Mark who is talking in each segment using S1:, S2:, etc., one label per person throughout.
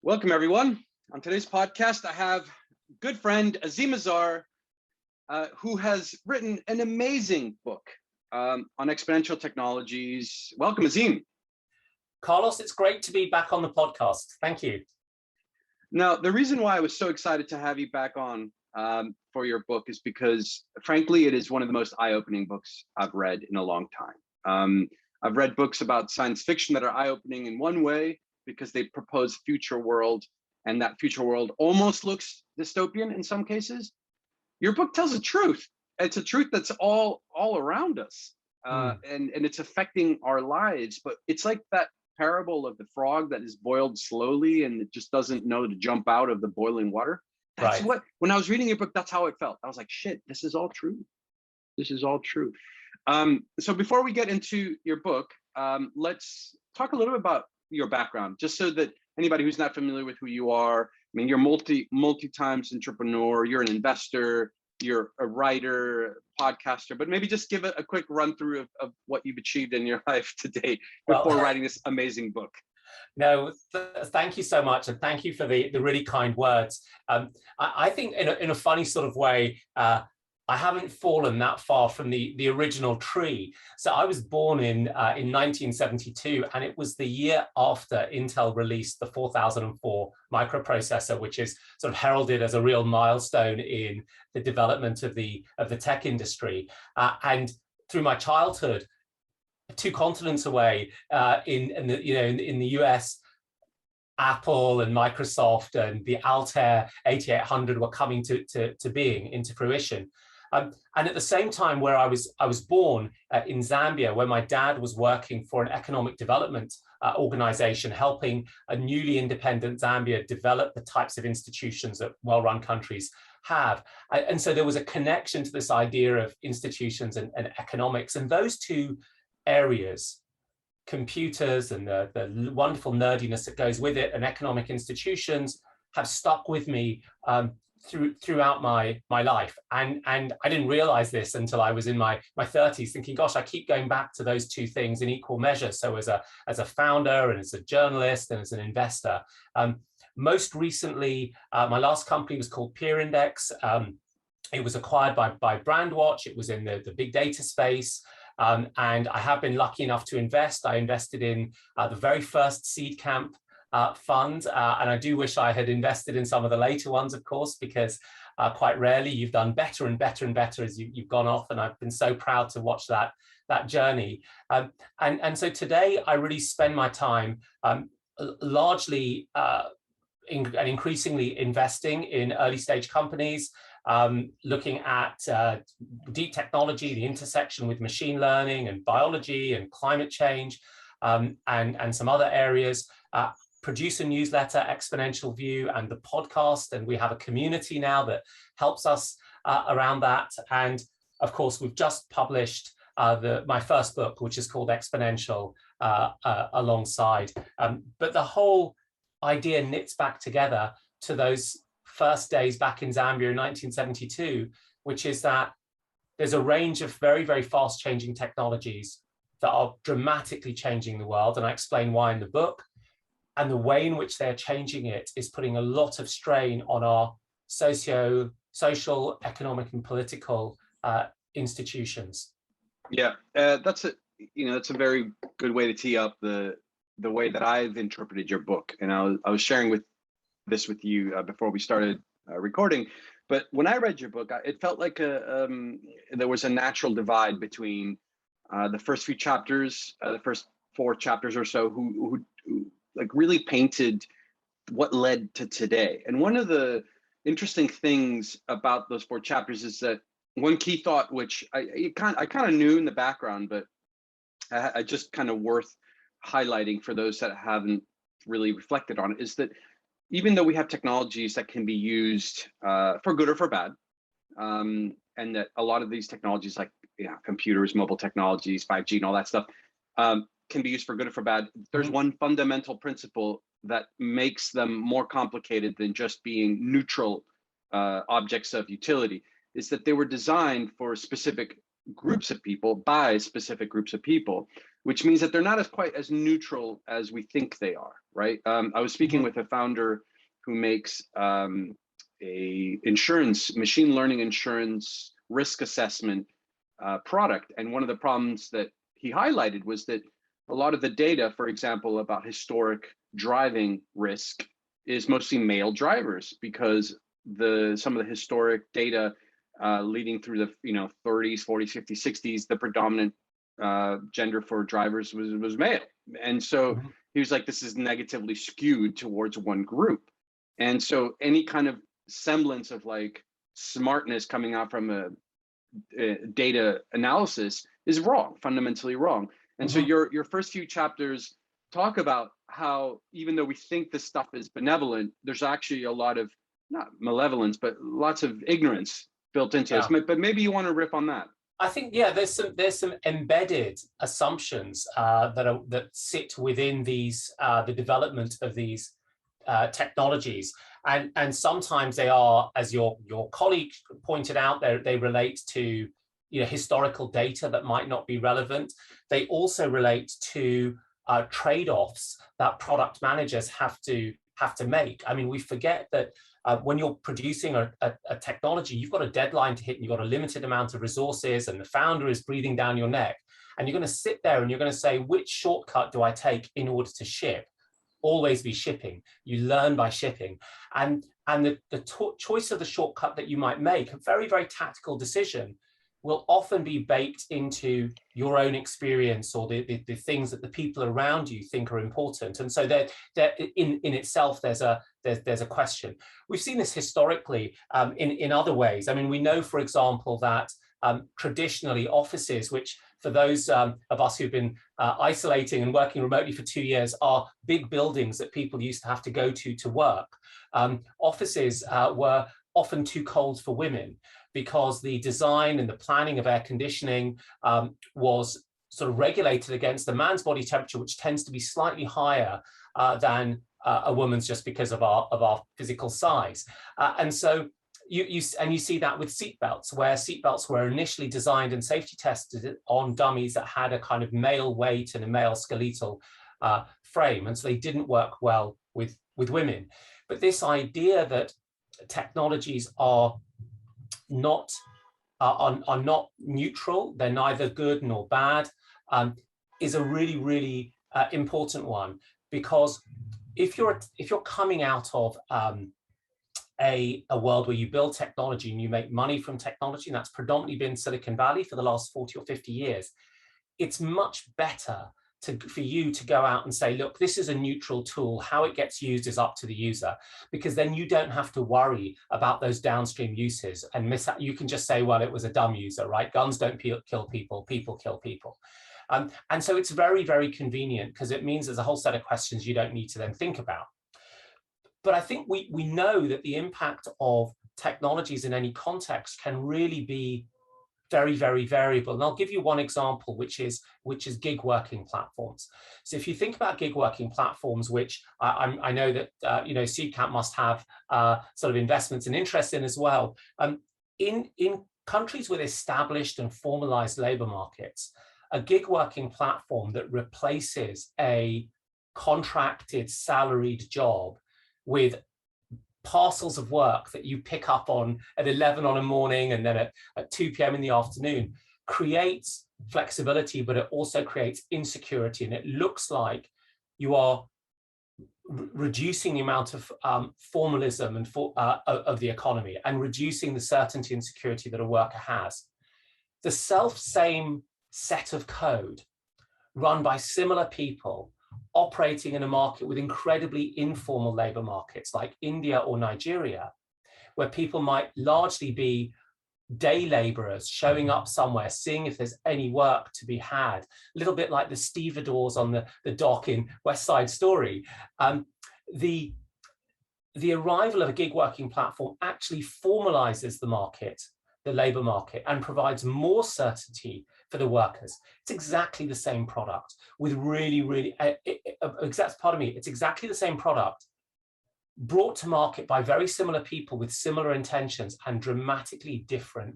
S1: Welcome, everyone. On today's podcast, I have good friend Azeem Azhar, who has written an amazing book on exponential technologies. Welcome, Azeem.
S2: Carlos, it's great to be back on the podcast. Thank you.
S1: Now, the reason why I was so excited to have you back on for your book is because, frankly, it is one of the most eye-opening books I've read in a long time. I've read books about science fiction that are eye-opening in one way, because they propose future world, and that future world almost looks dystopian in some cases. Your book tells the truth. It's a truth that's all around us, and it's affecting our lives. But it's like that parable of the frog that is boiled slowly and it just doesn't know to jump out of the boiling water. That's right. When I was reading your book, that's how it felt. I was like, shit, this is all true. This is all true. So before we get into your book, let's talk a little bit about your background, just so that anybody who's not familiar with who you are. I mean, you're multi-times entrepreneur, you're an investor, you're a writer, podcaster, but maybe just give a quick run through of what you've achieved in your life today before writing this amazing book.
S2: No, thank you so much. And thank you for the really kind words. I think in a funny sort of way, I haven't fallen that far from the original tree. So I was born in 1972, and it was the year after Intel released the 4004 microprocessor, which is sort of heralded as a real milestone in the development of the tech industry. And through my childhood, 2 continents away, in the US, Apple and Microsoft and the Altair 8800 were coming to being, into fruition. And at the same time, where I was born in Zambia, where my dad was working for an economic development organization, helping a newly independent Zambia develop the types of institutions that well-run countries have. And so there was a connection to this idea of institutions and economics. And those 2 areas, computers and the wonderful nerdiness that goes with it, and economic institutions, have stuck with me throughout my life. And I didn't realize this until I was in my 30s, thinking, gosh, I keep going back to those 2 things in equal measure. So as a founder and as a journalist and as an investor. Most recently, my last company was called Peer Index. It was acquired by Brandwatch. It was in the big data space. And I have been lucky enough to invest. I invested in the very first Seedcamp fund, and I do wish I had invested in some of the later ones, of course, because quite rarely you've done better and better and better as you've gone off, and I've been so proud to watch that journey. And so today I really spend my time largely and increasingly investing in early stage companies, looking at deep technology, the intersection with machine learning and biology and climate change, and some other areas. Produce a newsletter, Exponential View, and the podcast, and we have a community now that helps us around that. And of course, we've just published my first book, which is called Exponential, alongside. But the whole idea knits back together to those first days back in Zambia in 1972, which is that there's a range of very, very fast changing technologies that are dramatically changing the world. And I explain why in the book. And the way in which they're changing it is putting a lot of strain on our social, economic, and political institutions.
S1: Yeah, that's a very good way to tee up the way that I've interpreted your book. And I was sharing this with you before we started recording. But when I read your book, it felt like there was a natural divide between the first few chapters, the first 4 chapters or so, who like really painted what led to today. And one of the interesting things about those 4 chapters is that one key thought, which I kind of knew in the background, but I just kind of worth highlighting for those that haven't really reflected on it, is that even though we have technologies that can be used for good or for bad, and that a lot of these technologies, like computers, mobile technologies, 5G and all that stuff, can be used for good or for bad, there's one fundamental principle that makes them more complicated than just being neutral objects of utility, is that they were designed for specific groups of people by specific groups of people. which means that they're not as quite as neutral as we think they are, right? I was speaking with a founder who makes a machine learning insurance risk assessment product. And one of the problems that he highlighted was that a lot of the data, for example, about historic driving risk is mostly male drivers, because some of the historic data leading through the 30s, 40s, 50s, 60s, the predominant gender for drivers was male. And so he was like, this is negatively skewed towards one group. And so any kind of semblance of like smartness coming out from a data analysis is wrong, fundamentally wrong. And so your first few chapters talk about how, even though we think this stuff is benevolent, there's actually a lot of, not malevolence, but lots of ignorance built into this. But maybe you want to riff on that.
S2: I think, yeah, there's some embedded assumptions that sit within these the development of these technologies, and sometimes they are, as your colleague pointed out, they relate to historical data that might not be relevant. They also relate to trade-offs that product managers have to make. I mean, we forget that when you're producing a technology, you've got a deadline to hit, and you've got a limited amount of resources, and the founder is breathing down your neck. And you're going to sit there and you're going to say, which shortcut do I take in order to ship? Always be shipping. You learn by shipping. And the choice of the shortcut that you might make, a very, very tactical decision, will often be baked into your own experience, or the things that the people around you think are important. And so that in itself, there's a question. We've seen this historically in other ways. I mean, we know, for example, that traditionally offices, which for those of us who've been isolating and working remotely for 2 years, are big buildings that people used to have to go to work. Offices were often too cold for women, because the design and the planning of air conditioning was sort of regulated against the man's body temperature, which tends to be slightly higher than a woman's, just because of our physical size. And so you see that with seatbelts, where seatbelts were initially designed and safety tested on dummies that had a kind of male weight and a male skeletal frame, and so they didn't work well with women. But this idea that technologies are not neutral, they're neither good nor bad, is a really, really important one. Because if you're coming out of a world where you build technology and you make money from technology, and that's predominantly been Silicon Valley for the last 40 or 50 years, it's much better for you to go out and say, look, this is a neutral tool. How it gets used is up to the user, because then you don't have to worry about those downstream uses and miss out. You can just say, well, it was a dumb user, right? Guns don't kill people, people kill people. And so it's very, very convenient, because it means there's a whole set of questions you don't need to then think about. But I think we know that the impact of technologies in any context can really be very, very variable. And I'll give you one example, which is gig working platforms. So if you think about gig working platforms, which I know that Seedcamp must have sort of investments and interest in as well, in countries with established and formalized labor markets, a gig working platform that replaces a contracted salaried job with parcels of work that you pick up on at 11 on a morning and then at 2 p.m. in the afternoon creates flexibility, but it also creates insecurity. And it looks like you are reducing the amount of formalism and of the economy, and reducing the certainty and security that a worker has. The same set of code run by similar people operating in a market with incredibly informal labor markets like India or Nigeria, where people might largely be day laborers showing up somewhere, seeing if there's any work to be had, a little bit like the stevedores on the dock in West Side Story. The arrival of a gig working platform actually formalizes the market, the labor market, and provides more certainty for the workers. It's exactly the same product with it's exactly the same product brought to market by very similar people with similar intentions and dramatically different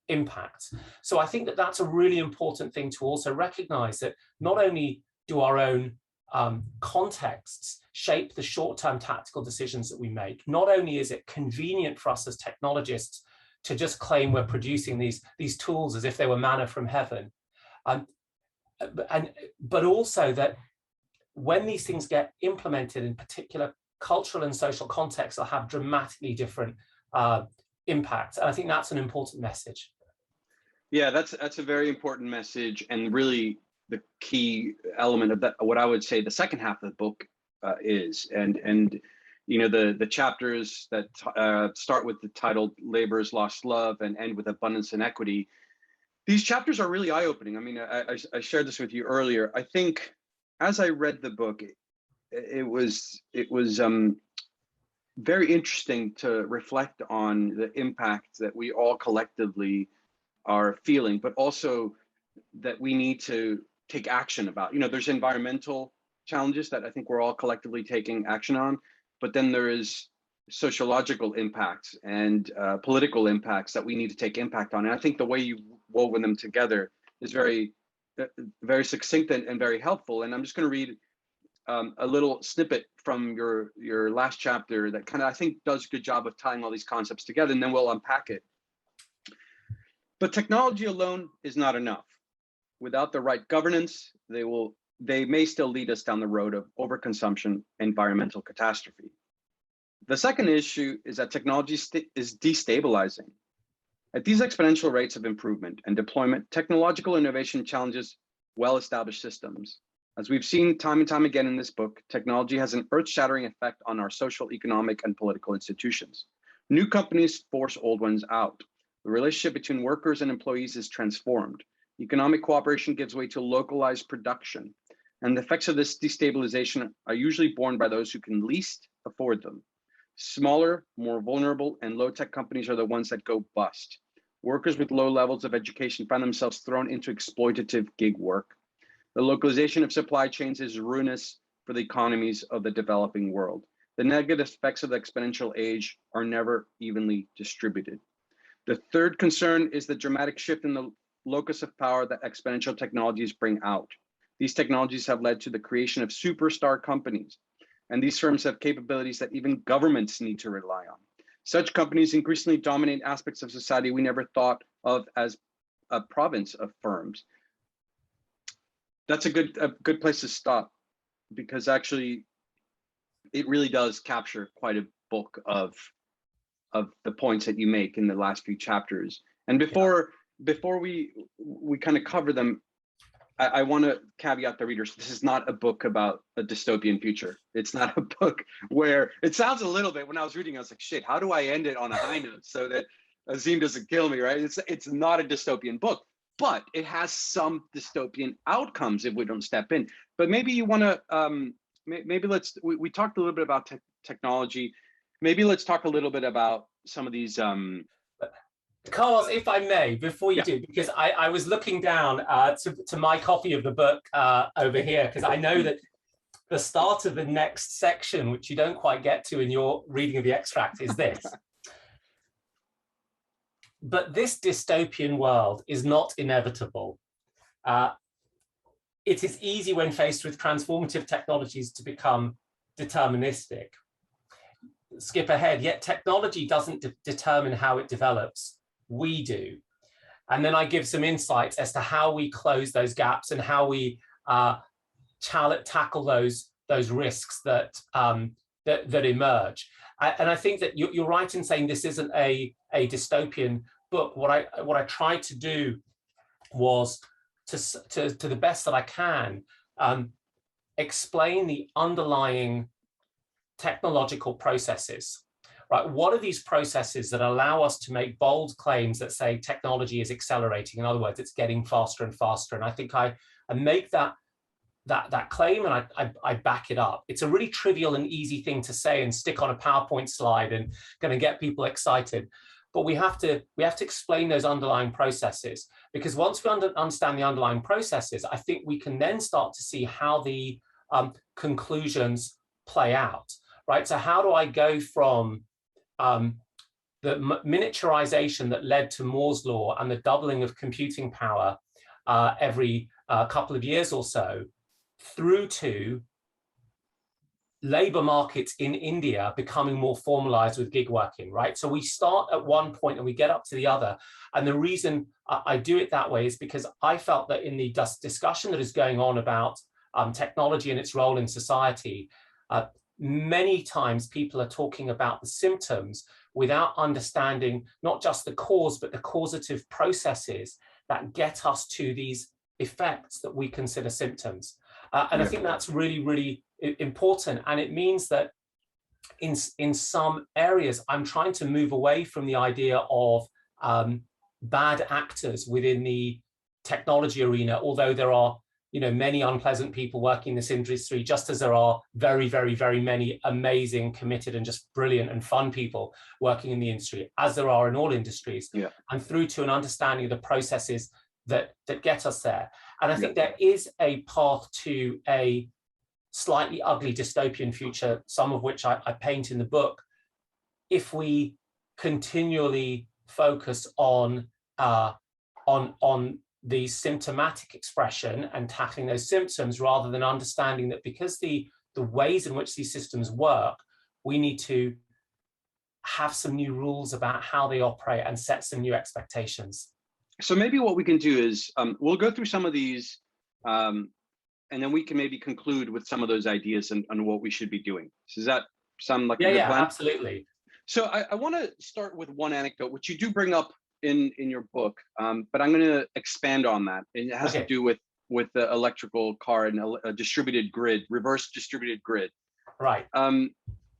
S2: impact. So I think that that's a really important thing to also recognize, that not only do our own contexts shape the short-term tactical decisions that we make, not only is it convenient for us as technologists to just claim we're producing these tools as if they were manna from heaven, but also that when these things get implemented in particular cultural and social contexts, they'll have dramatically different impacts. And I think that's an important message.
S1: Yeah, that's a very important message, and really the key element of that, what I would say the second half of the book is, and you know, the chapters that start with the title "Labor's Lost Love" and end with "Abundance and Equity." These chapters are really eye-opening. I mean, I shared this with you earlier. I think as I read the book, it was very interesting to reflect on the impact that we all collectively are feeling, but also that we need to take action about. You know, there's environmental challenges that I think we're all collectively taking action on, but then there is sociological impacts and political impacts that we need to take impact on. And I think the way you've woven them together is very succinct and very helpful. And I'm just going to read a little snippet from your last chapter that kind of, I think, does a good job of tying all these concepts together, and then we'll unpack it. But technology alone is not enough. Without the right governance, they may still lead us down the road of overconsumption, environmental catastrophe. The second issue is that technology is destabilizing. At these exponential rates of improvement and deployment, technological innovation challenges well-established systems. As we've seen time and time again in this book, technology has an earth-shattering effect on our social, economic, and political institutions. New companies force old ones out. The relationship between workers and employees is transformed. Economic cooperation gives way to localized production. And the effects of this destabilization are usually borne by those who can least afford them. Smaller, more vulnerable, and low-tech companies are the ones that go bust. Workers with low levels of education find themselves thrown into exploitative gig work. The localization of supply chains is ruinous for the economies of the developing world. The negative effects of the exponential age are never evenly distributed. The third concern is the dramatic shift in the locus of power that exponential technologies bring out. These technologies have led to the creation of superstar companies, and these firms have capabilities that even governments need to rely on. Such companies increasingly dominate aspects of society we never thought of as a province of firms. That's a good place to stop, because actually it really does capture quite a bulk of the points that you make in the last few chapters. And before we kind of cover them, I want to caveat the readers. This is not a book about a dystopian future. It's not a book where it sounds a little bit, when I was reading, I was like, shit, how do I end it on a high note so that Azeem doesn't kill me, right? It's not a dystopian book, but it has some dystopian outcomes if we don't step in. But maybe you want to, maybe we talked a little bit about technology. Maybe let's talk a little bit about some of these.
S2: Carlos, if I may, before you do, because I was looking down to my copy of the book over here, because I know that the start of the next section, which you don't quite get to in your reading of the extract, is this. But this dystopian world is not inevitable. It is easy when faced with transformative technologies to become deterministic. Skip ahead, yet technology doesn't determine how it develops. We do. And then I give some insights as to how we close those gaps and how we tackle those risks that emerge. And I think that you're right in saying this isn't a dystopian book. What I tried to do was to the best that I can explain the underlying technological processes. Right? What are these processes that allow us to make bold claims that say technology is accelerating? In other words, it's getting faster and faster. And I think I make that claim, and I back it up. It's a really trivial and easy thing to say and stick on a PowerPoint slide and going to get people excited. But we have to explain those underlying processes, because once we understand the underlying processes, I think we can then start to see how the conclusions play out. Right? So how do I go from the miniaturization that led to Moore's law and the doubling of computing power every couple of years or so, through to labor markets in India becoming more formalized with gig working, right? So we start at one point and we get up to the other. And the reason I do it that way is because I felt that in the discussion that is going on about technology and its role in society, many times people are talking about the symptoms without understanding not just the cause, but the causative processes that get us to these effects that we consider symptoms. And I think that's really, really important. And it means that in some areas, I'm trying to move away from the idea of bad actors within the technology arena, although there are many unpleasant people working in this industry, just as there are very, very, very many amazing, committed, and just brilliant and fun people working in the industry, as there are in all industries, and through to an understanding of the processes that get us there. And I think there is a path to a slightly ugly dystopian future, some of which I paint in the book, if we continually focus on the symptomatic expression and tackling those symptoms, rather than understanding that because the ways in which these systems work, we need to have some new rules about how they operate and set some new expectations.
S1: So maybe what we can do is we'll go through some of these and then we can maybe conclude with some of those ideas and what we should be doing. So does that sound like a good plan?
S2: Absolutely.
S1: So I want to start with one anecdote, which you do bring up in your book, but I'm going to expand on that. And it has to do with the electrical car and a distributed grid, reverse distributed grid.
S2: Right.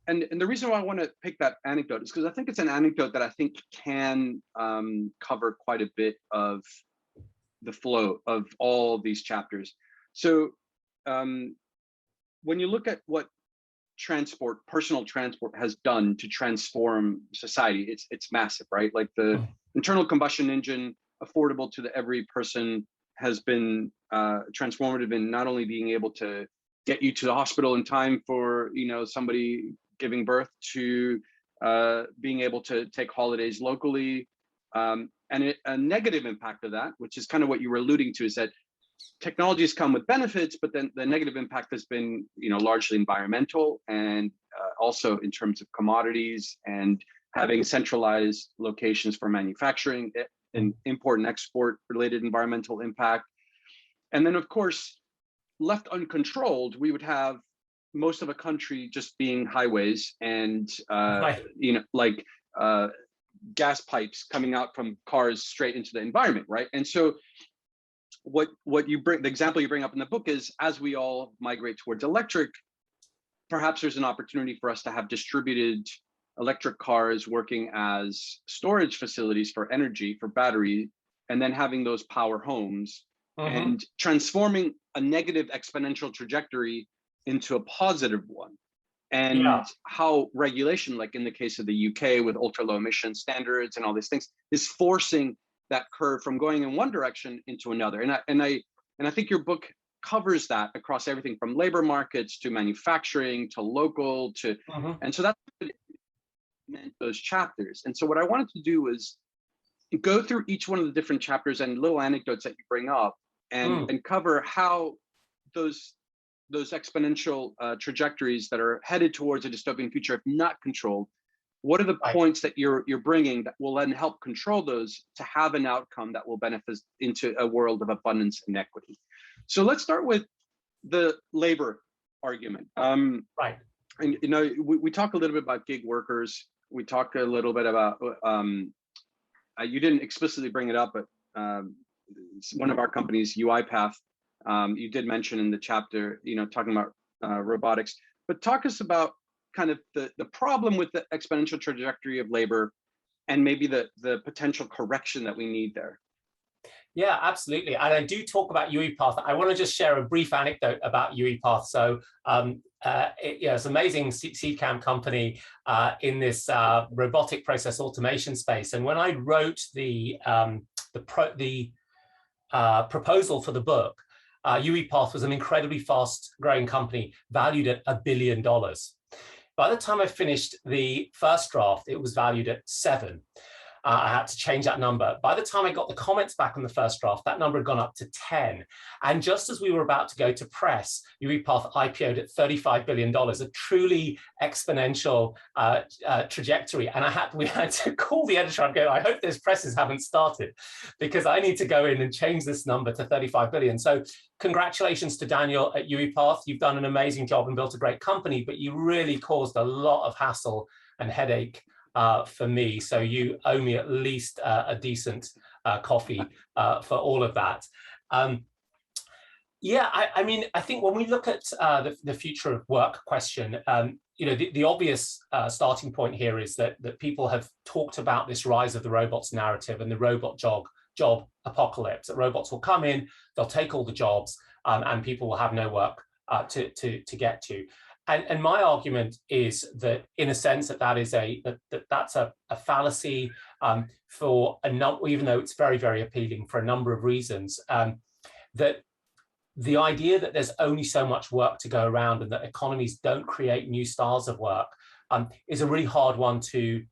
S1: And the reason why I want to pick that anecdote is because I think it's an anecdote that I think can cover quite a bit of the flow of all these chapters. So when you look at what personal transport has done to transform society, it's massive, right? Like the internal combustion engine, affordable to every person, has been transformative in not only being able to get you to the hospital in time for somebody giving birth, to being able to take holidays locally, and a negative impact of that, which is kind of what you were alluding to, is that technologies come with benefits, but then the negative impact has been largely environmental, and also in terms of commodities and having centralized locations for manufacturing and import and export related environmental impact. And then of course, left uncontrolled, we would have most of a country just being highways and gas pipes coming out from cars straight into the environment, right? And so what you bring, the example you bring up in the book, is as we all migrate towards electric, perhaps there's an opportunity for us to have distributed electric cars working as storage facilities for energy, for battery, and then having those power homes and transforming a negative exponential trajectory into a positive one. And how regulation, like in the case of the UK with ultra low emission standards and all these things, is forcing that curve from going in one direction into another. And I think your book covers that across everything from labor markets to manufacturing to local to, and so that's those chapters. And so what I wanted to do was go through each one of the different chapters and little anecdotes that you bring up and cover how those exponential trajectories that are headed towards a dystopian future, if not controlled, what are the points that you're bringing that will then help control those to have an outcome that will benefit into a world of abundance and equity? So let's start with the labor argument. And we talk a little bit about gig workers. We talk a little bit about you didn't explicitly bring it up, but one of our companies, UiPath, you did mention in the chapter, talking about robotics. But talk us about kind of the problem with the exponential trajectory of labor and maybe the potential correction that we need there.
S2: Yeah, absolutely. And I do talk about UiPath. I want to just share a brief anecdote about UiPath. So it's an amazing Seedcamp company in this robotic process automation space. And when I wrote the proposal for the book, UiPath was an incredibly fast growing company valued at $1 billion. By the time I finished the first draft, it was valued at 7. I had to change that number. By the time I got the comments back on the first draft, that number had gone up to 10. And just as we were about to go to press, UiPath IPO'd at $35 billion, a truly exponential trajectory. And we had to call the editor and go, I hope those presses haven't started, because I need to go in and change this number to 35 billion. So congratulations to Daniel at UiPath. You've done an amazing job and built a great company, but you really caused a lot of hassle and headache for me. So you owe me at least a decent coffee for all of that. Yeah, I mean, I think when we look at the future of work question, you know, the obvious starting point here is that people have talked about this rise of the robots narrative and the robot job apocalypse. That robots will come in, they'll take all the jobs, and people will have no work to get to. And my argument is that, in a sense, that's a fallacy for a number, even though it's very, very appealing for a number of reasons. That the idea that there's only so much work to go around and that economies don't create new styles of work is a really hard one to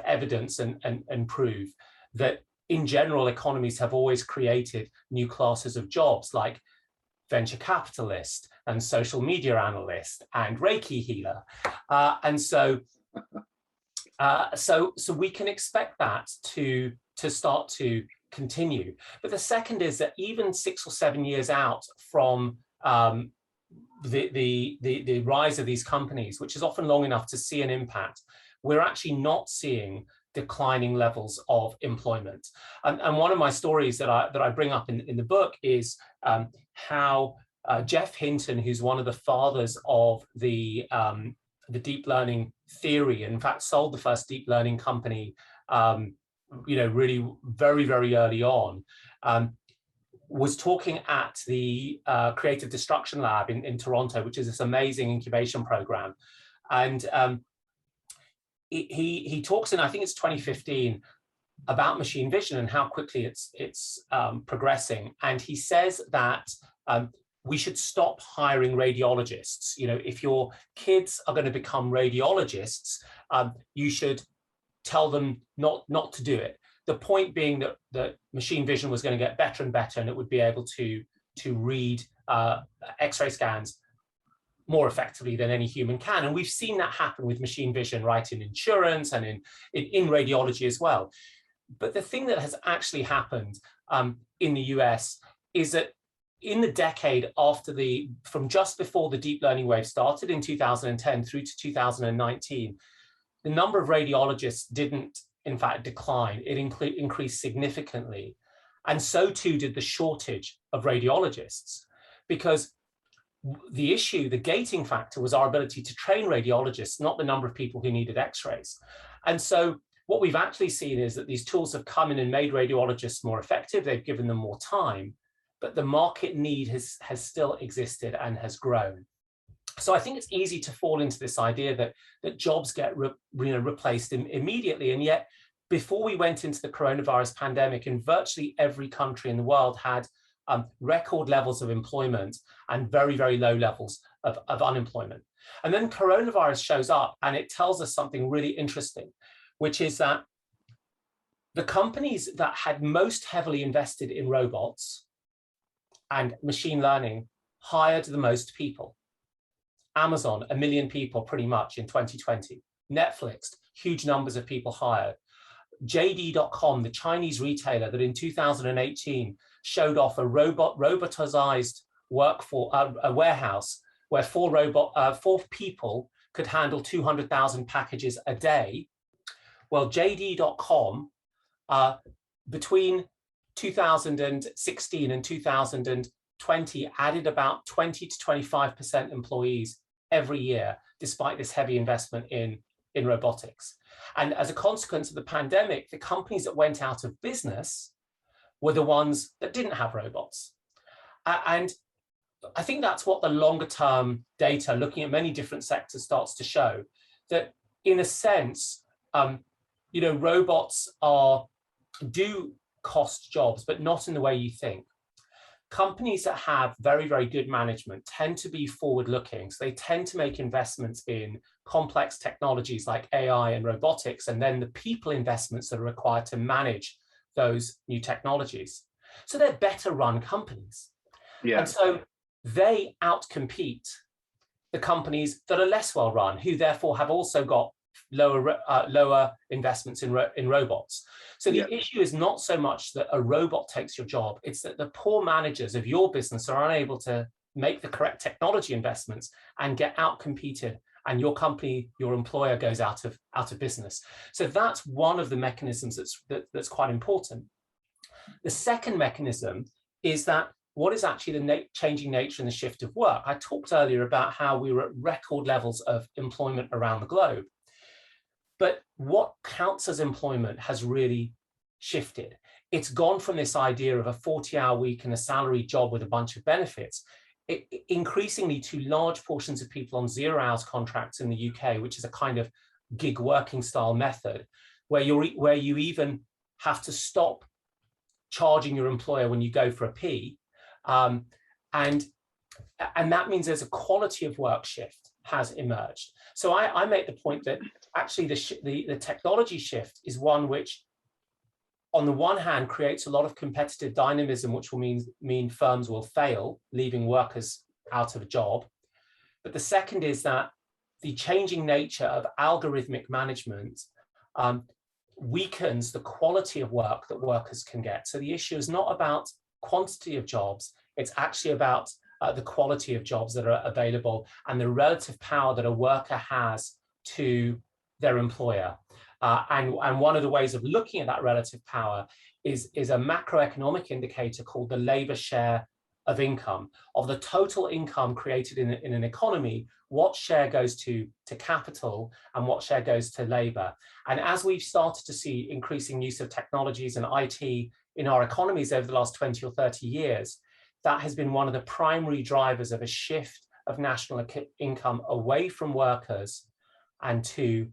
S2: evidence and prove. That in general, economies have always created new classes of jobs, like venture capitalist and social media analyst and Reiki healer. And so we can expect that to start to continue. But the second is that even 6 or 7 years out from the rise of these companies, which is often long enough to see an impact, we're actually not seeing declining levels of employment. And one of my stories that I bring up in the book is how Jeff Hinton, who's one of the fathers of the deep learning theory, and in fact sold the first deep learning company, you know, really very, very early on, was talking at the Creative Destruction Lab in Toronto, which is this amazing incubation program. And he talks in, I think it's 2015, about machine vision and how quickly it's progressing. And he says that we should stop hiring radiologists. You know, if your kids are going to become radiologists, you should tell them not to do it. The point being that machine vision was going to get better and better, and it would be able to read X-ray scans more effectively than any human can. And we've seen that happen with machine vision, right, in insurance and in radiology as well. But the thing that has actually happened in the US is that in the decade after from just before the deep learning wave started in 2010 through to 2019, the number of radiologists didn't, in fact, decline. It increased significantly. And so too did the shortage of radiologists, because the gating factor was our ability to train radiologists, not the number of people who needed X-rays. And so what we've actually seen is that these tools have come in and made radiologists more effective. They've given them more time, but the market need has still existed and has grown. So I think it's easy to fall into this idea that jobs get replaced immediately. And yet, before we went into the coronavirus pandemic, in virtually every country in the world had record levels of employment and very, very low levels of unemployment. And then coronavirus shows up and it tells us something really interesting, which is that the companies that had most heavily invested in robots and machine learning hired the most people. Amazon, 1 million people pretty much in 2020. Netflix, huge numbers of people hired. JD.com, the Chinese retailer that in 2018 showed off a robotized a warehouse where 4 people could handle 200,000 packages a day. Well, JD.com, between 2016 and 2020, added about 20 to 25% employees every year, despite this heavy investment in robotics. And as a consequence of the pandemic, the companies that went out of business were the ones that didn't have robots. And I think that's what the longer term data, looking at many different sectors, starts to show, that in a sense, you know, robots do cost jobs, but not in the way you think. companies that have very, very good management tend to be forward-looking. So they tend to make investments in complex technologies like AI and robotics, and then the people investments that are required to manage those new technologies. So they're better run companies.
S1: Yeah.
S2: And so they outcompete the companies that are less well run, who therefore have also got lower investments in robots. So the issue is not so much that a robot takes your job, it's that the poor managers of your business are unable to make the correct technology investments and get outcompeted, and your company, your employer, goes out of business. So that's one of the mechanisms that's quite important. The second mechanism is that what is actually the changing nature and the shift of work? I talked earlier about how we were at record levels of employment around the globe. But what counts as employment has really shifted. It's gone from this idea of a 40-hour week and a salaried job with a bunch of benefits, increasingly to large portions of people on 0 hours contracts in the UK, which is a kind of gig working style method, where you even have to stop charging your employer when you go for a pee. And that means there's a quality of work shift has emerged. So I make the point that actually the technology shift is one which, on the one hand, creates a lot of competitive dynamism, which will mean firms will fail, leaving workers out of a job. But the second is that the changing nature of algorithmic management weakens the quality of work that workers can get. So the issue is not about quantity of jobs, it's actually about the quality of jobs that are available and the relative power that a worker has to their employer. And one of the ways of looking at that relative power is a macroeconomic indicator called the labor share of income. Of the total income created in an economy, what share goes to capital and what share goes to labor. And as we've started to see increasing use of technologies and IT in our economies over the last 20 or 30 years, that has been one of the primary drivers of a shift of national income away from workers and to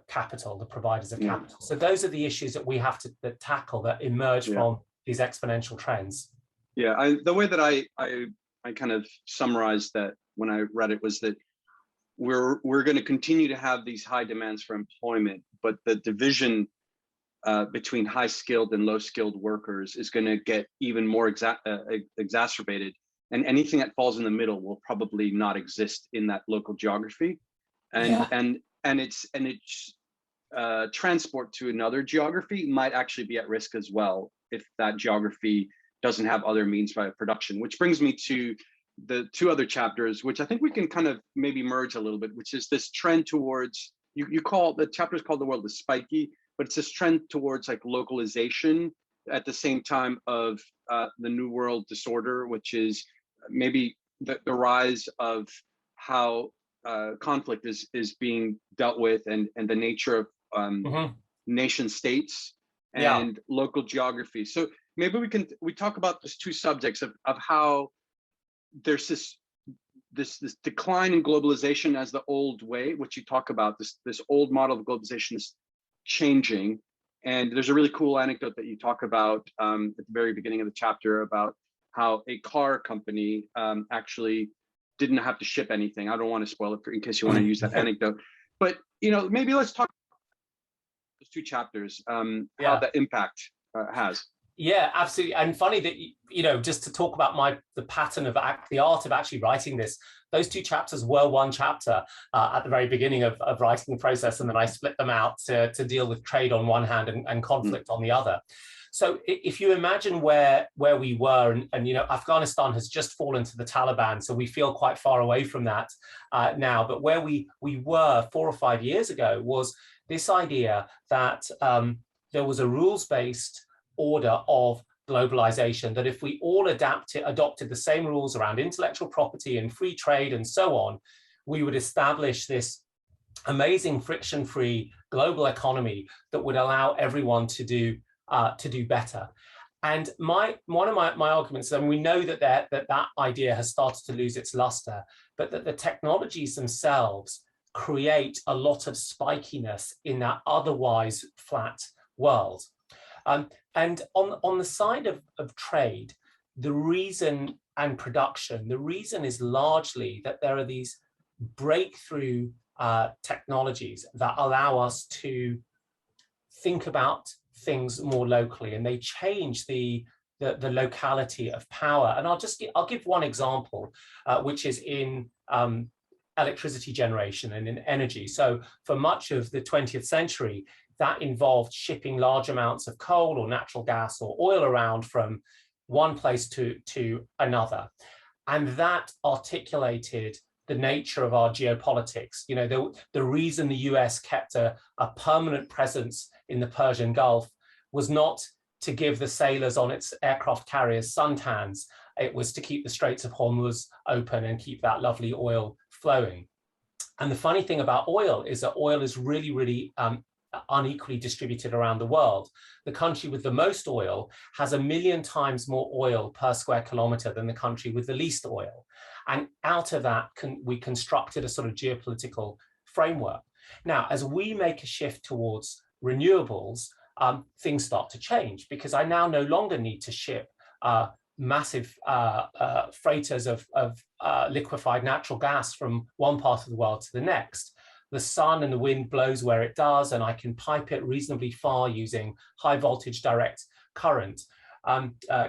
S2: capital, the providers of capital. So those are the issues that we have to tackle that emerge from these exponential trends.
S1: Yeah, the way that I kind of summarized that when I read it was that we're going to continue to have these high demands for employment, but the division between high-skilled and low-skilled workers is going to get even more exacerbated, and anything that falls in the middle will probably not exist in that local geography, and its transport to another geography might actually be at risk as well if that geography doesn't have other means by production. Which brings me to the two other chapters, which I think we can kind of maybe merge a little bit, which is this trend towards, you call the chapters called The World is Spiky, but it's this trend towards like localization at the same time of the New World disorder, which is maybe the rise of how conflict is being dealt with, and the nature of nation states and local geography. So maybe we talk about these two subjects of how there's this decline in globalization as the old way, which you talk about, this old model of globalization is changing. And there's a really cool anecdote that you talk about at the very beginning of the chapter about how a car company actually didn't have to ship anything. I don't want to spoil it in case you want to use that anecdote, but maybe let's talk about those two chapters, how that impact has.
S2: Yeah, absolutely. And funny that, just to talk about the pattern of the art of actually writing this, those two chapters were one chapter at the very beginning of writing the process. And then I split them out to deal with trade on one hand and conflict on the other. So if you imagine where we were, and Afghanistan has just fallen to the Taliban, so we feel quite far away from that now. But where we were 4 or 5 years ago was this idea that there was a rules-based order of globalization, that if we all adopted the same rules around intellectual property and free trade and so on, we would establish this amazing friction-free global economy that would allow everyone to do better. And one of my arguments, and we know that idea has started to lose its luster, but that the technologies themselves create a lot of spikiness in that otherwise flat world. And on the side of trade, the reason and production, the reason is largely that there are these breakthrough technologies that allow us to think about things more locally, and they change the locality of power. And I'll give one example, which is in electricity generation and in energy. So for much of the 20th century, that involved shipping large amounts of coal or natural gas or oil around from one place to another. And that articulated the nature of our geopolitics. You know, the reason the US kept a permanent presence in the Persian Gulf was not to give the sailors on its aircraft carriers suntans. It was to keep the Straits of Hormuz open and keep that lovely oil flowing. And the funny thing about oil is that oil is really, really unequally distributed around the world. The country with the most oil has 1 million times more oil per square kilometer than the country with the least oil. And out of that, we constructed a sort of geopolitical framework. Now, as we make a shift towards renewables, things start to change, because I now no longer need to ship massive freighters of liquefied natural gas from one part of the world to the next. The sun and the wind blows where it does, and I can pipe it reasonably far using high voltage direct current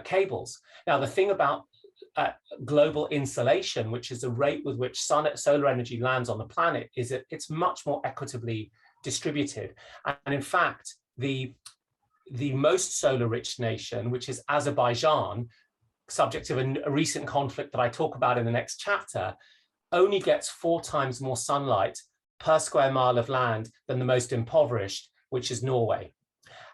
S2: cables. Now, the thing about global insolation, which is the rate with which solar energy lands on the planet, is that it's much more equitably distributed. And in fact, the most solar-rich nation, which is Azerbaijan, subject of a recent conflict that I talk about in the next chapter, only gets 4 times more sunlight per square mile of land than the most impoverished, which is Norway.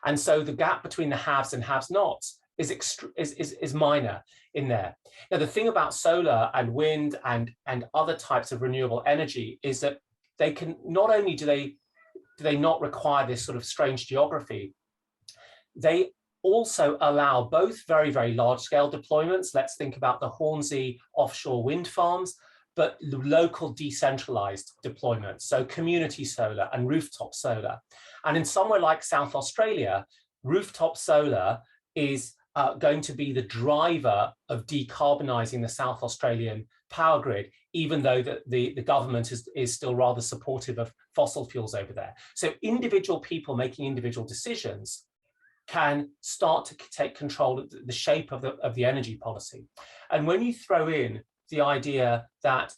S2: And so the gap between the haves and have-nots is minor in there. Now, the thing about solar and wind and other types of renewable energy is that they can, not only do they not require this sort of strange geography, they also allow both very, very large-scale deployments. Let's think about the Hornsea offshore wind farms, but local decentralized deployments, so community solar and rooftop solar. And in somewhere like South Australia, rooftop solar is going to be the driver of decarbonizing the South Australian power grid, even though the government is still rather supportive of fossil fuels over there. So individual people making individual decisions can start to take control of the shape of the energy policy. And when you throw in the idea that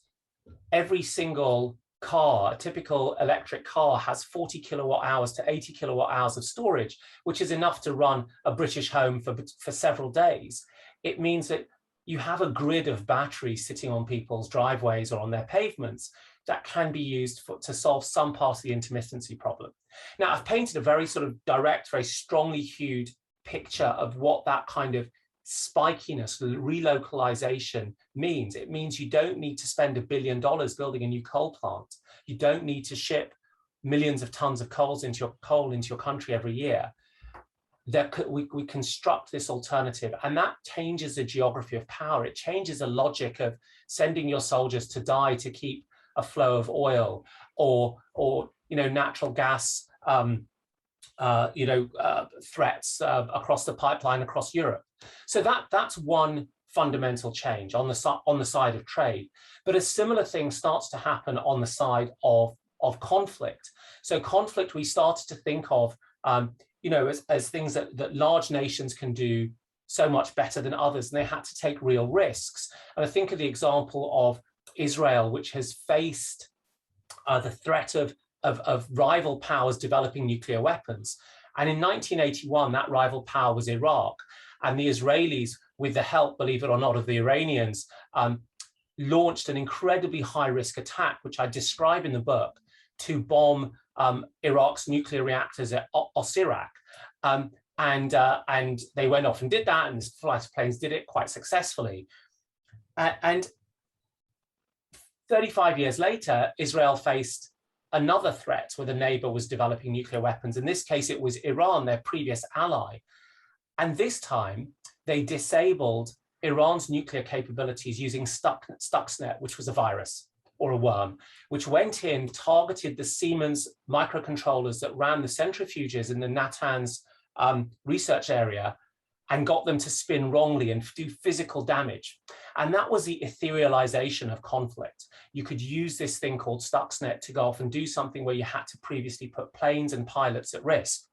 S2: every single car, a typical electric car, has 40 kilowatt hours to 80 kilowatt hours of storage, which is enough to run a British home for several days, it means that you have a grid of batteries sitting on people's driveways or on their pavements that can be used to solve some part of the intermittency problem. Now, I've painted a very sort of direct, very strongly hued picture of what that kind of spikiness, relocalization means. It means you don't need to spend $1 billion building a new coal plant. You don't need to ship millions of tons of coal into your country every year. We construct this alternative, and that changes the geography of power. It changes the logic of sending your soldiers to die to keep a flow of oil, or natural gas threats across the pipeline across Europe. So that's one fundamental change on the side of trade. But a similar thing starts to happen on the side of conflict. So conflict, we started to think of as things that large nations can do so much better than others, and they had to take real risks. And I think of the example of Israel, which has faced the threat of rival powers developing nuclear weapons. And in 1981, that rival power was Iraq. And the Israelis, with the help, believe it or not, of the Iranians, launched an incredibly high-risk attack, which I describe in the book, to bomb Iraq's nuclear reactors at Osirak. And they went off and did that, and the flight of planes did it quite successfully. And 35 years later, Israel faced another threat where the neighbor was developing nuclear weapons. In this case, it was Iran, their previous ally. And this time, they disabled Iran's nuclear capabilities using Stuxnet, which was a virus or a worm, which went in, targeted the Siemens microcontrollers that ran the centrifuges in the Natanz research area, and got them to spin wrongly and do physical damage. And that was the etherealization of conflict. You could use this thing called Stuxnet to go off and do something where you had to previously put planes and pilots at risk.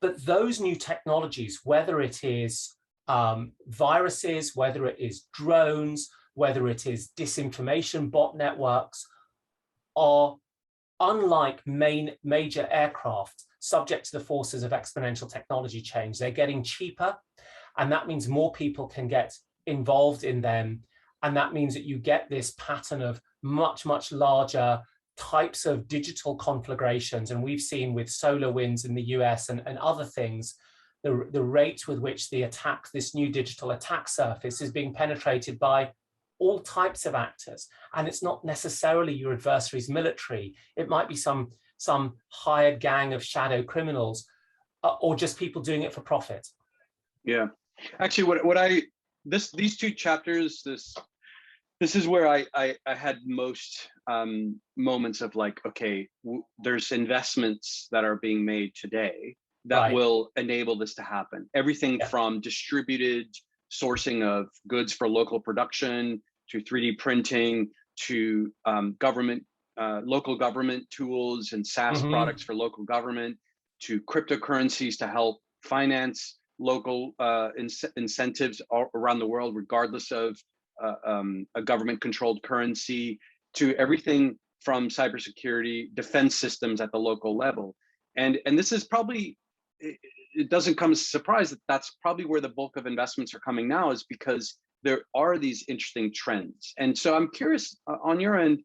S2: But those new technologies, whether it is viruses, whether it is drones, whether it is disinformation bot networks, are unlike major aircraft subject to the forces of exponential technology change. They're getting cheaper, and that means more people can get involved in them. And that means that you get this pattern of much, much larger types of digital conflagrations. And we've seen with solar winds in the US and other things, the rate with which this new digital attack surface is being penetrated by all types of actors. And it's not necessarily your adversary's military. It might be some hired gang of shadow criminals, or just people doing it for profit. Yeah,
S1: actually, these two chapters, this is where I had most moments of like, okay, there's investments that are being made today that will enable this to happen. Everything from distributed sourcing of goods for local production to 3D printing to local government tools and SaaS products for local government to cryptocurrencies to help finance local incentives around the world, regardless of a government-controlled currency, to everything from cybersecurity, defense systems at the local level. And this is probably, it doesn't come as a surprise that that's probably where the bulk of investments are coming now, is because there are these interesting trends. And so I'm curious, on your end,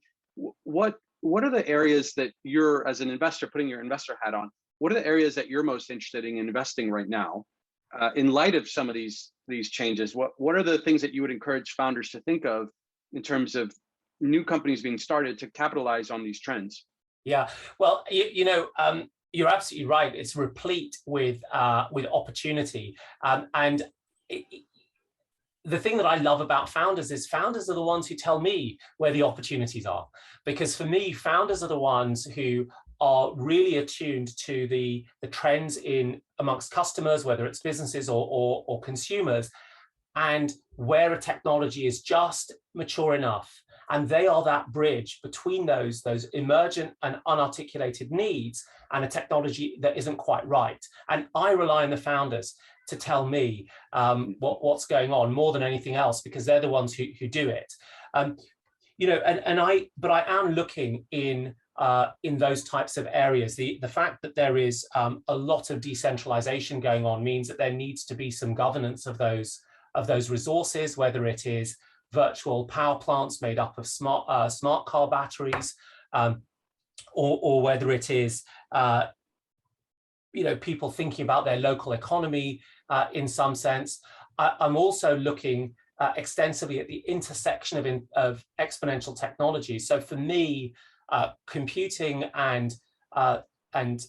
S1: what are the areas that you're, as an investor, putting your investor hat on, what are the areas that you're most interested in investing right now in light of some of these changes? What are the things that you would encourage founders to think of in terms of new companies being started to capitalize on these trends?
S2: Yeah, well, you're absolutely right. It's replete with opportunity, and the thing that I love about founders is founders are the ones who tell me where the opportunities are. Because for me, founders are the ones who are really attuned to the trends amongst customers, whether it's businesses or consumers, and where a technology is just mature enough. And they are that bridge between those emergent and unarticulated needs and a technology that isn't quite right. And I rely on the founders to tell me what's going on more than anything else, because they're the ones who do it. But I am looking in those types of areas. The fact that there is a lot of decentralization going on means that there needs to be some governance of those resources, whether it is virtual power plants made up of smart car batteries, or whether it is people thinking about their local economy in some sense. I'm also looking extensively at the intersection of exponential technology. So for me, computing and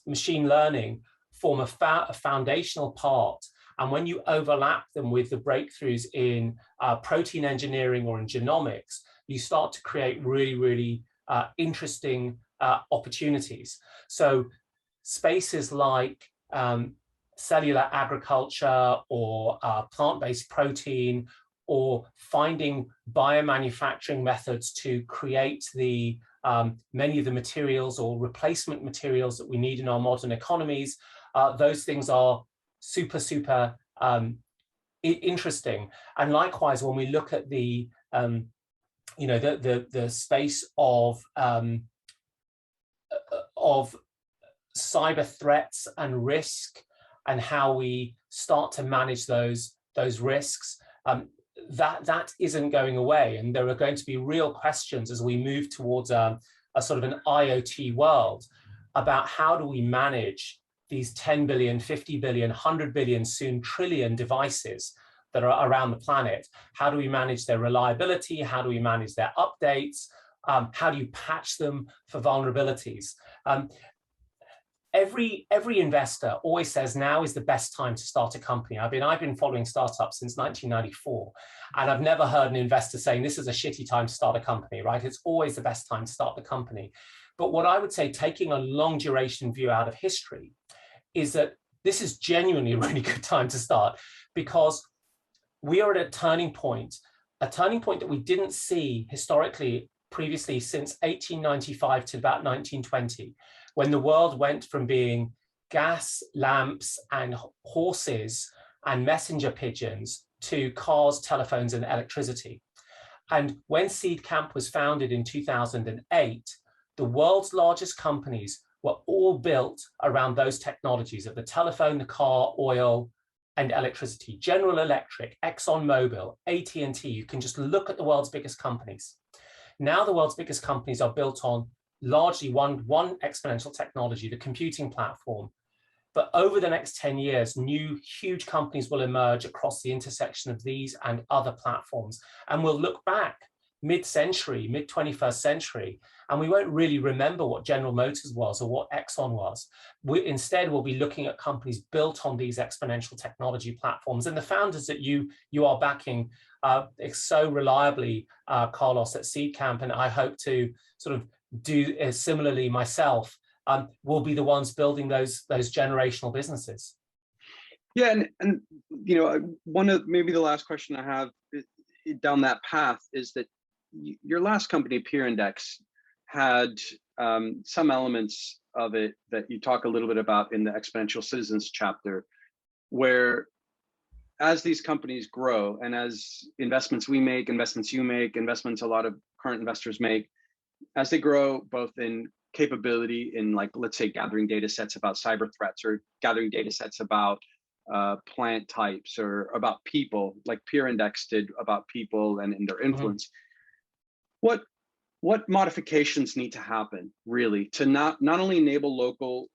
S2: machine learning form a foundational part. And when you overlap them with the breakthroughs in protein engineering or in genomics, you start to create really, really interesting opportunities. So spaces like cellular agriculture or plant-based protein, or finding biomanufacturing methods to create many of the materials or replacement materials that we need in our modern economies, those things are super interesting. And likewise, when we look at the space of cyber threats and risk, and how we start to manage those risks, that isn't going away. And there are going to be real questions as we move towards a sort of an IoT world about how do we manage these 10 billion, 50 billion, 100 billion, soon trillion devices that are around the planet. How do we manage their reliability? How do we manage their updates? How do you patch them for vulnerabilities? Every investor always says now is the best time to start a company. I've been following startups since 1994, and I've never heard an investor saying this is a shitty time to start a company, right? It's always the best time to start the company. But what I would say, taking a long duration view out of history, is that this is genuinely a really good time to start, because we are at a turning point that we didn't see historically previously since 1895 to about 1920, when the world went from being gas, lamps, and horses and messenger pigeons to cars, telephones, and electricity. And when Seedcamp was founded in 2008, the world's largest companies were all built around those technologies of the telephone, the car, oil, and electricity. General Electric, ExxonMobil, AT&T, you can just look at the world's biggest companies. Now the world's biggest companies are built on largely one exponential technology, the computing platform. But over the next 10 years, new huge companies will emerge across the intersection of these and other platforms. And we'll look back mid-century, mid-21st century, and we won't really remember what General Motors was or what Exxon was. Instead, we'll be looking at companies built on these exponential technology platforms. And the founders that you are backing so reliably, Carlos, at Seedcamp, and I hope to sort of do similarly myself, will be the ones building those generational businesses.
S1: Yeah, and you know, one of maybe the last question I have down that path is that your last company, Peer Index, had some elements of it that you talk a little bit about in the Exponential Citizens chapter, where as these companies grow and as investments we make, investments you make, investments a lot of current investors make, as they grow both in capability in, like, let's say, gathering data sets about cyber threats or gathering data sets about plant types or about people, like Peer Index did about people and their influence. What modifications need to happen really to not only enable local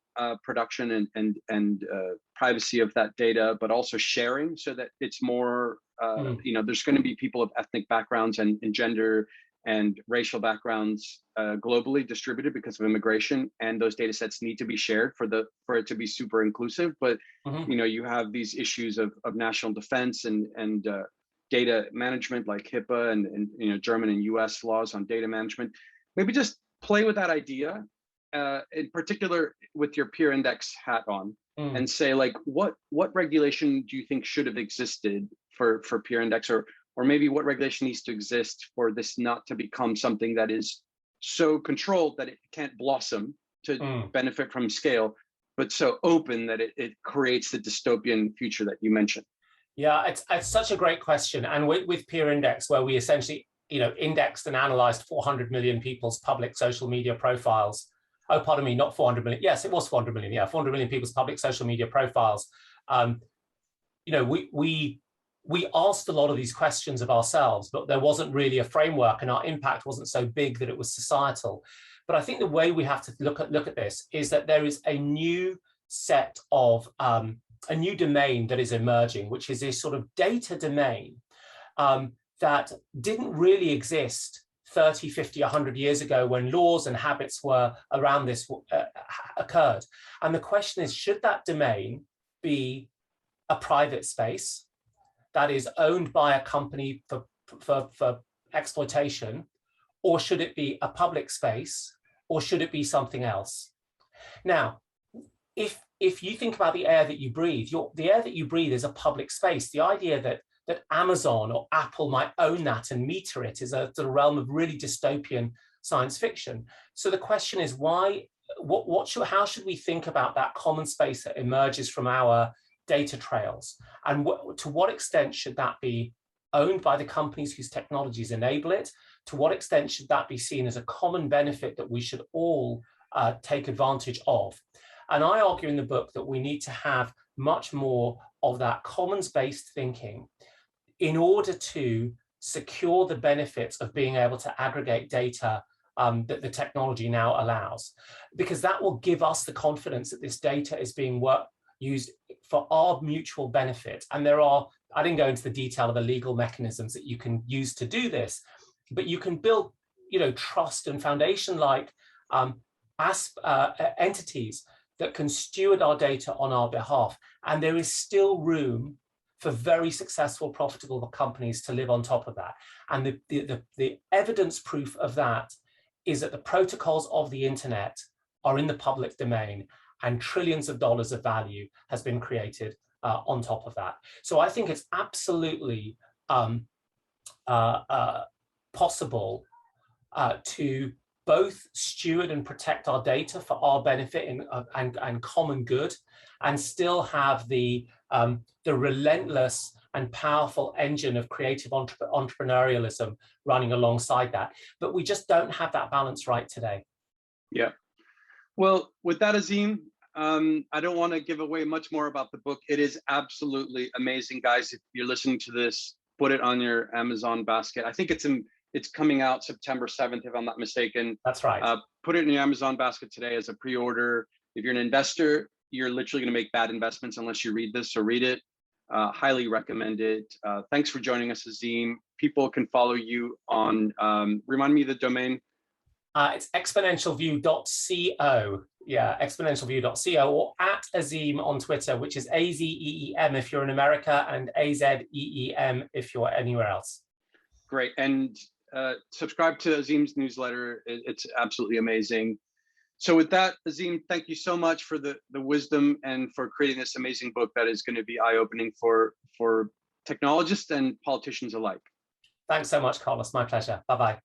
S1: production and privacy of that data, but also sharing so that it's more, you know, there's going to be people of ethnic backgrounds and gender and racial backgrounds globally distributed because of immigration, and those data sets need to be shared for it to be super inclusive. But you know, you have these issues of national defense and data management, like HIPAA and you know, German and US laws on data management. Maybe just play with that idea, in particular with your Peer Index hat on, and say, like, what regulation do you think should have existed for Peer Index, or maybe what regulation needs to exist for this not to become something that is so controlled that it can't blossom to benefit from scale, but so open that it creates the dystopian future that you mentioned?
S2: Yeah, it's such a great question. And with Peer Index, where we essentially, you know, indexed and analyzed 400 million people's public social media profiles. Oh, pardon me, not 400 million. Yes, it was 400 million. Yeah, 400 million people's public social media profiles. You know, we asked a lot of these questions of ourselves, but there wasn't really a framework, and our impact wasn't so big that it was societal. But I think the way we have to look at this is that there is a new set of a new domain that is emerging, which is this sort of data domain that didn't really exist 30, 50, 100 years ago when laws and habits were around this occurred. And the question is, should that domain be a private space that is owned by a company for exploitation, or should it be a public space, or should it be something else? Now, if you think about the air that you breathe, the air that you breathe is a public space. The idea that Amazon or Apple might own that and meter it is the realm of really dystopian science fiction. So the question is, how should we think about that common space that emerges from our data trails? And to what extent should that be owned by the companies whose technologies enable it? To what extent should that be seen as a common benefit that we should all take advantage of? And I argue in the book that we need to have much more of that commons-based thinking in order to secure the benefits of being able to aggregate data that the technology now allows, because that will give us the confidence that this data is being used for our mutual benefit. And I didn't go into the detail of the legal mechanisms that you can use to do this, but you can build, you know, trust and foundation-like entities that can steward our data on our behalf. And there is still room for very successful, profitable companies to live on top of that. And the evidence proof of that is that the protocols of the internet are in the public domain, and trillions of dollars of value has been created on top of that. So I think it's absolutely possible to both steward and protect our data for our benefit and common good, and still have the relentless and powerful engine of creative entrepreneurialism running alongside that. But we just don't have that balance right today.
S1: Yeah. Well, with that, Azeem, I don't want to give away much more about the book. It is absolutely amazing, guys. If you're listening to this, put it on your Amazon basket. I think it's coming out September 7th, if I'm not mistaken.
S2: That's right.
S1: Put it in your Amazon basket today as a pre-order. If you're an investor, you're literally going to make bad investments unless you read this, so read it. Highly recommend it. Thanks for joining us, Azeem. People can follow you on, remind me the domain.
S2: It's exponentialview.co. Yeah, exponentialview.co, or at Azeem on Twitter, which is AZEEM if you're in America, and AZEEM if you're anywhere else.
S1: Great. And subscribe to Azeem's newsletter. It's absolutely amazing. So with that, Azeem, thank you so much for the wisdom and for creating this amazing book that is going to be eye-opening for technologists and politicians alike.
S2: Thanks so much, Carlos. My pleasure. Bye-bye.